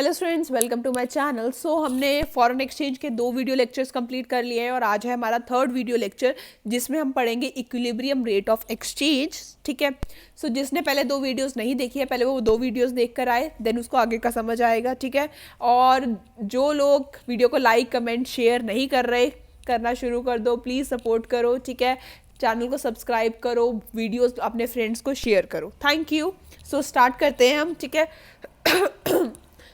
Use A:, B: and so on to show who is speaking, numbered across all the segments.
A: Hello students, welcome to my channel. So हमने foreign exchange के 2 video lectures complete कर लिए हैं और आज है हमारा 3rd वीडियो लेक्चर जिसमें हम पढ़ेंगे इक्विलिब्रियम रेट ऑफ एक्सचेंज। ठीक है। सो जिसने पहले 2 वीडियोस नहीं देखी है, पहले वो 2 वीडियोस देख कर आए, देन उसको आगे का समझ आएगा। ठीक है। और जो लोग वीडियो को लाइक कमेंट शेयर नहीं कर रहे, करना शुरू कर दो, प्लीज़ सपोर्ट करो। ठीक है। चैनल को सब्सक्राइब करो, वीडियोस अपने फ्रेंड्स को शेयर करो। Thank you. सो स्टार्ट करते हैं हम। ठीक है।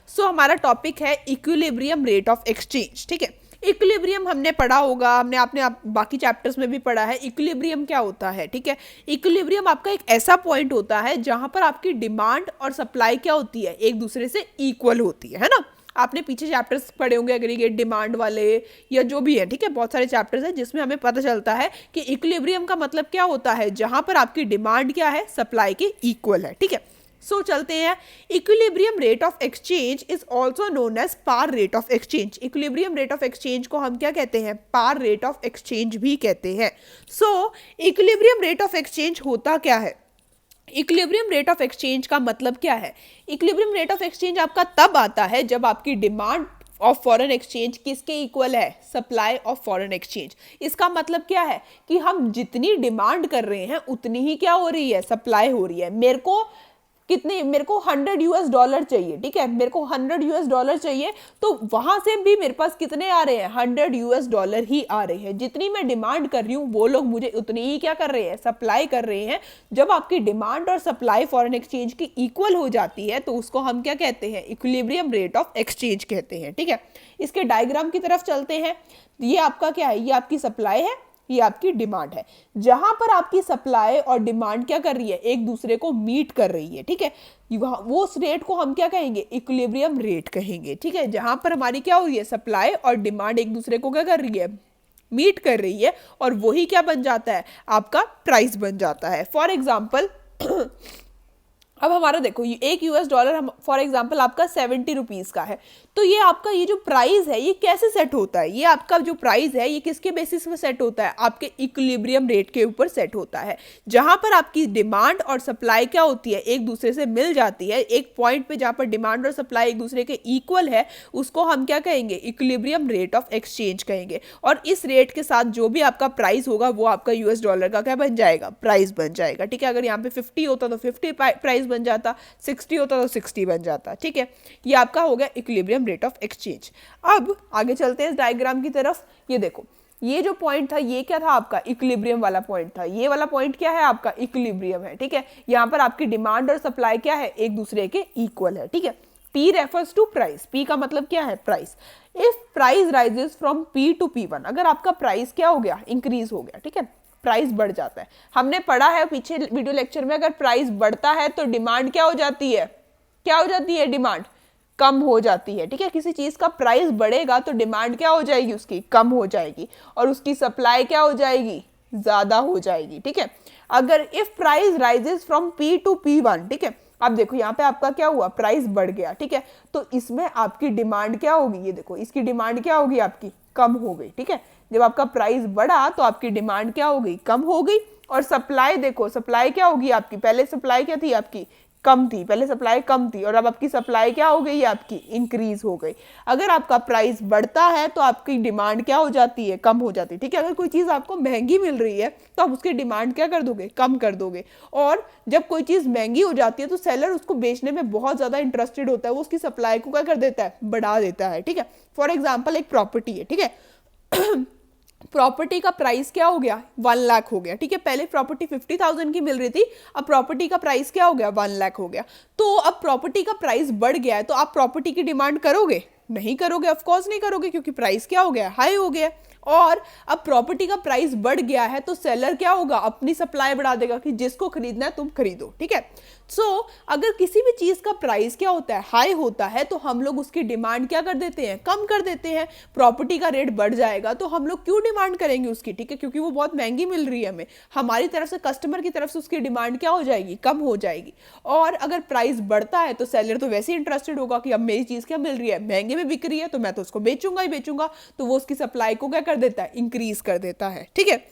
A: सो हमारा टॉपिक है इक्विलिब्रियम रेट ऑफ एक्सचेंज। ठीक है। इक्विलिब्रियम हमने पढ़ा होगा, हमने आपने बाकी चैप्टर्स में भी पढ़ा है। इक्विलिब्रियम क्या होता है? ठीक है। इक्विलिब्रियम आपका एक ऐसा पॉइंट होता है जहां पर आपकी डिमांड और सप्लाई क्या होती है, एक दूसरे से इक्वल होती है ना। आपने पीछे चैप्टर्स पढ़े होंगे एग्रीगेट डिमांड वाले या जो भी है। ठीक है। बहुत सारे चैप्टर्स हैं जिसमें हमें पता चलता है कि इक्विलिब्रियम का मतलब क्या होता है, जहां पर आपकी डिमांड क्या है, सप्लाई के इक्वल है। ठीक है। सो चलते हैं। Equilibrium rate of exchange is also known as par rate of exchange. Equilibrium rate of exchange को हम क्या कहते हैं? पार रेट ऑफ एक्सचेंज भी कहते हैं। सो इक्विलिब्रियम रेट ऑफ एक्सचेंज होता क्या है? इक्विलिब्रियम रेट ऑफ एक्सचेंज का मतलब क्या है? इक्विलिब्रियम रेट ऑफ एक्सचेंज आपका तब आता है जब आपकी डिमांड ऑफ फॉरेन एक्सचेंज किसके इक्वल है? Supply of foreign exchange. इसका मतलब क्या है कि हम जितनी डिमांड कर रहे हैं उतनी ही क्या हो रही है? सप्लाई हो रही है। मेरे को $100 चाहिए। ठीक है। मेरे को $100 चाहिए, तो वहां से भी मेरे पास कितने आ रहे हैं? $100 ही आ रहे हैं। जितनी मैं डिमांड कर रही हूँ वो लोग मुझे उतनी ही क्या कर रहे हैं? सप्लाई कर रहे हैं। जब आपकी डिमांड और सप्लाई फॉरेन एक्सचेंज की इक्वल हो जाती है तो उसको हम क्या कहते हैं? इक्विलिब्रियम रेट ऑफ एक्सचेंज कहते हैं। ठीक है। इसके डायग्राम की तरफ चलते हैं। ये आपका क्या है? ये आपकी सप्लाई है, ये आपकी डिमांड है। जहां पर आपकी सप्लाई और डिमांड क्या कर रही है? एक दूसरे को मीट कर रही है। ठीक है। वो उस रेट को हम क्या कहेंगे? इक्विलिब्रियम रेट कहेंगे। ठीक है। जहां पर हमारी क्या हो रही है? सप्लाई और डिमांड एक दूसरे को क्या कर रही है? मीट कर रही है, और वही क्या बन जाता है? आपका प्राइस बन जाता है। फॉर एग्जाम्पल अब हमारा देखो, ये $1 हम फॉर एग्जांपल आपका 70 रुपीज़ का है, तो ये आपका ये जो प्राइस है ये कैसे सेट होता है? ये आपका जो प्राइस है ये किसके बेसिस पे सेट होता है? आपके इक्विलिब्रियम रेट के ऊपर सेट होता है। जहां पर आपकी डिमांड और सप्लाई क्या होती है? एक दूसरे से मिल जाती है। एक पॉइंट पे जहां पर डिमांड और सप्लाई एक दूसरे के इक्वल है उसको हम क्या कहेंगे? इक्विलिब्रियम रेट ऑफ एक्सचेंज कहेंगे। और इस रेट के साथ जो भी आपका प्राइस होगा वो आपका $US का क्या बन जाएगा? प्राइस बन जाएगा। ठीक है। अगर यहाँ पे 50 होता तो 50 प्राइस बन जाता, 60 होता तो 60 बन जाता। ठीक है। ये आपका हो गया इक्विलिब्रियम रेट ऑफ एक्सचेंज। अब आगे चलते हैं इस डायग्राम की तरफ। ये देखो, ये जो पॉइंट था ये क्या था? आपका इक्विलिब्रियम वाला पॉइंट था। ये वाला पॉइंट क्या है? आपका इक्विलिब्रियम है। ठीक है। यहाँ पर आपकी डिमांड और सप्लाई क्या है? एक दूसरे के इक्वल है। ठीक है। P refers to price. P का मतलब क्या है? Price. If price rises from P to P1, अगर आपका प्राइस क्या हो गया? इंक्रीज हो गया। ठीक है। प्राइस बढ़ जाता है। हमने पढ़ा है पीछे वीडियो लेक्चर में, अगर प्राइस बढ़ता है तो डिमांड क्या हो जाती है? क्या हो जाती है? डिमांड कम हो जाती है। ठीक है। किसी चीज का प्राइस बढ़ेगा तो डिमांड क्या हो जाएगी? उसकी कम हो जाएगी, और उसकी सप्लाई क्या हो जाएगी? ज्यादा हो जाएगी। ठीक है। अगर if price rises from P to P1, ठीक है, अब देखो यहाँ पे आपका क्या हुआ? प्राइस बढ़ गया। ठीक है। तो इसमें आपकी डिमांड क्या होगी? ये देखो, इसकी डिमांड क्या होगी? आपकी कम हो गई। ठीक है। जब आपका प्राइस बढ़ा तो आपकी डिमांड क्या हो गई? कम हो गई। और सप्लाई देखो, सप्लाई क्या होगी आपकी? पहले सप्लाई क्या थी आपकी? कम थी। पहले सप्लाई कम थी और अब आपकी सप्लाई क्या हो गई? आपकी इंक्रीज हो गई। अगर आपका प्राइस बढ़ता है तो आपकी डिमांड क्या हो जाती है? कम हो जाती है। ठीक है। अगर कोई चीज़ आपको महंगी मिल रही है तो आप उसकी डिमांड क्या कर दोगे? कम कर दोगे। और जब कोई चीज़ महंगी हो जाती है तो सेलर उसको बेचने में बहुत ज़्यादा इंटरेस्टेड होता है, वो उसकी सप्लाई को क्या कर देता है? बढ़ा देता है। ठीक है। फॉर एग्जाम्पल एक प्रॉपर्टी है। ठीक है। प्रॉपर्टी का प्राइस क्या हो गया? 1 लाख हो गया। ठीक है। पहले प्रॉपर्टी 50,000 की मिल रही थी, अब प्रॉपर्टी का प्राइस क्या हो गया? 1 लाख हो गया। तो अब प्रॉपर्टी का प्राइस बढ़ गया है, तो आप प्रॉपर्टी की डिमांड करोगे? नहीं करोगे, ऑफ कोर्स नहीं करोगे, क्योंकि प्राइस क्या हो गया? हाई हो गया। और अब प्रॉपर्टी का प्राइस बढ़ गया है तो सेलर क्या होगा? अपनी सप्लाई बढ़ा देगा कि जिसको खरीदना है तुम खरीदो। ठीक है। सो अगर किसी भी चीज का प्राइस क्या होता है? हाई होता है, तो हम लोग उसकी डिमांड क्या कर देते हैं? कम कर देते हैं। प्रॉपर्टी का रेट बढ़ जाएगा तो हम लोग क्यों डिमांड करेंगे उसकी? ठीक है। क्योंकि वो बहुत महंगी मिल रही है हमें, हमारी तरफ से, कस्टमर की तरफ से उसकी डिमांड क्या हो जाएगी? कम हो जाएगी। और अगर प्राइस बढ़ता है तो सेलर तो वैसे ही इंटरेस्टेड होगा कि अब मेरी चीज क्या मिल रही है? महंगे में बिक रही है, तो मैं तो उसको बेचूंगा ही बेचूंगा। तो वो उसकी सप्लाई को क्या कर देता है? इंक्रीज कर देता है। ठीक है।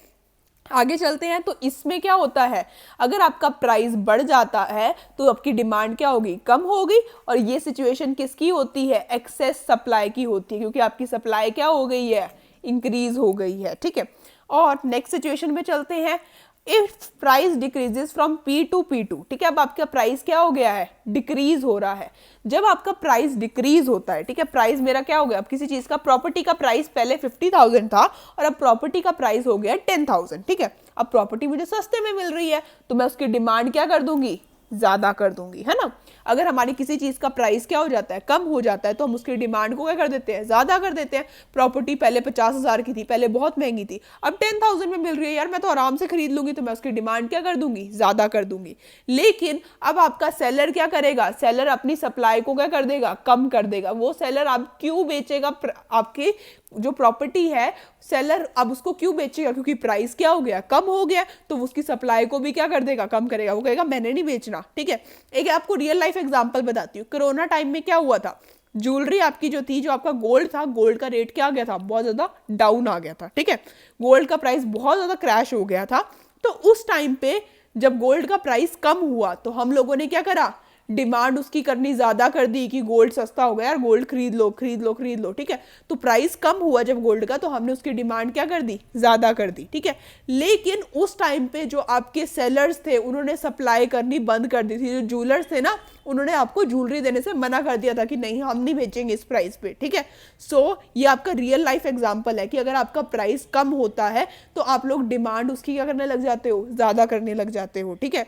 A: आगे चलते हैं। तो इसमें क्या होता है, अगर आपका प्राइस बढ़ जाता है तो आपकी डिमांड क्या होगी, कम होगी। और ये सिचुएशन किसकी होती है, एक्सेस सप्लाई की होती है, क्योंकि आपकी सप्लाई क्या हो गई है, इंक्रीज हो गई है। ठीक है, और नेक्स्ट सिचुएशन में चलते हैं। If price decreases from P to P2, ठीक है, अब आपका प्राइस क्या हो गया है, डिक्रीज हो रहा है। जब आपका प्राइस डिक्रीज होता है, ठीक है, प्राइस मेरा क्या हो गया, अब किसी चीज का, प्रॉपर्टी का प्राइस पहले 50,000 था और अब प्रॉपर्टी का प्राइस हो गया 10,000। ठीक है, अब प्रॉपर्टी मुझे सस्ते में मिल रही है तो मैं उसकी डिमांड क्या कर दूंगी, ज्यादा कर दूंगी, है ना। अगर हमारी किसी चीज का प्राइस क्या हो जाता है, कम हो जाता है, तो हम उसकी डिमांड को क्या कर देते हैं, ज्यादा कर देते हैं। प्रॉपर्टी पहले 50,000 की थी, पहले बहुत महंगी थी, अब 10,000 में मिल रही है, यार मैं तो आराम से खरीद लूंगी, तो मैं उसकी डिमांड क्या कर दूंगी, ज्यादा कर दूंगी। लेकिन अब आपका सेलर क्या करेगा, सेलर अपनी सप्लाई को क्या कर देगा, कम कर देगा। वो सेलर आप क्यों बेचेगा, आपकी जो प्रॉपर्टी है, सेलर अब उसको क्यों बेचेगा, क्योंकि प्राइस क्या हो गया, कम हो गया, तो उसकी सप्लाई को भी क्या कर देगा, कम करेगा। वो कहेगा मैंने नहीं बेचना। ठीक है, एक आपको रियल लाइफ एग्जांपल बताती हूँ। कोरोना टाइम में क्या हुआ था, ज्वेलरी आपकी जो थी, जो आपका गोल्ड था, गोल्ड का रेट क्या आ गया था, बहुत ज्यादा डाउन आ गया था। ठीक है, गोल्ड का प्राइस बहुत ज्यादा क्रैश हो गया था। तो उस टाइम पे जब गोल्ड का प्राइस कम हुआ तो हम लोगों ने क्या करा, डिमांड उसकी करनी ज्यादा कर दी कि गोल्ड सस्ता हो गया यार, गोल्ड खरीद लो खरीद लो खरीद लो। ठीक है, तो प्राइस कम हुआ जब गोल्ड का, तो हमने उसकी डिमांड क्या कर दी, ज्यादा कर दी। ठीक है, लेकिन उस टाइम पे जो आपके सेलर्स थे उन्होंने सप्लाई करनी बंद कर दी थी। जो ज्वेलर्स थे ना, उन्होंने आपको ज्वेलरी देने से मना कर दिया था कि नहीं हम नहीं बेचेंगे इस प्राइस पे। ठीक है, सो ये आपका रियल लाइफ एग्जांपल है कि अगर आपका प्राइस कम होता है तो आप लोग डिमांड उसकी क्या करने लग जाते हो, ज्यादा करने लग जाते हो। ठीक है,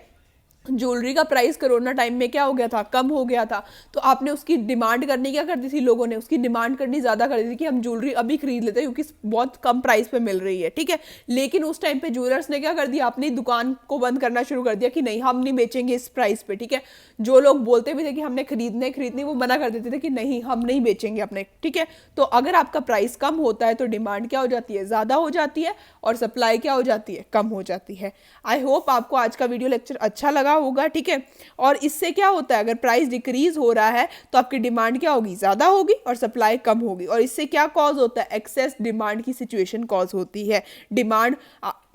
A: ज्वेलरी का प्राइस कोरोना टाइम में क्या हो गया था, कम हो गया था, तो आपने उसकी डिमांड करनी क्या कर दी थी, लोगों ने उसकी डिमांड करनी ज्यादा कर दी थी कि हम ज्वेलरी अभी खरीद लेते हैं क्योंकि बहुत कम प्राइस पे मिल रही है। ठीक है, लेकिन उस टाइम पे ज्वेलर्स ने क्या कर दिया, अपनी दुकान को बंद करना शुरू कर दिया कि नहीं हम नहीं बेचेंगे इस प्राइस पे। ठीक है, जो लोग बोलते भी थे कि हमने खरीदने वो मना कर देते थे कि नहीं हम नहीं बेचेंगे अपने। ठीक है, तो अगर आपका प्राइस कम होता है तो डिमांड क्या हो जाती है, ज्यादा हो जाती है, और सप्लाई क्या हो जाती है, कम हो जाती है। आई होप आपको आज का वीडियो लेक्चर अच्छा लगा होगा। ठीक है, और इससे क्या होता है, अगर प्राइस डिक्रीज हो रहा है तो आपकी डिमांड क्या होगी, ज्यादा होगी, और सप्लाई कम होगी। और इससे क्या कॉज होता है, एक्सेस डिमांड की सिचुएशन कॉज होती है। डिमांड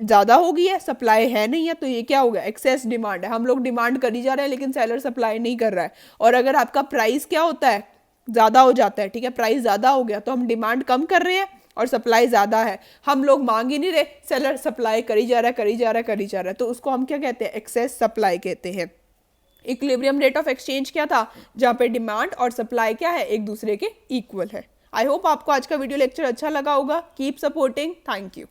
A: ज्यादा होगी है, सप्लाई है नहीं है, तो ये क्या होगा, एक्सेस डिमांड है। हम लोग डिमांड कर ही जा रहे हैं लेकिन सेलर सप्लाई नहीं कर रहा है। और अगर आपका प्राइस क्या होता है, ज्यादा हो जाता है, ठीक है, प्राइस ज्यादा हो गया तो हम डिमांड कम कर रहे हैं और सप्लाई ज्यादा है, हम लोग मांग ही नहीं रहे, सेलर सप्लाई करी जा रहा है करी जा रहा है करी जा रहा है, तो उसको हम क्या कहते हैं, एक्सेस सप्लाई कहते हैं। इक्विलिब्रियम रेट ऑफ एक्सचेंज क्या था, जहां पे डिमांड और सप्लाई क्या है, एक दूसरे के इक्वल है। आई होप आपको आज का वीडियो लेक्चर अच्छा लगा होगा। Keep supporting, thank you.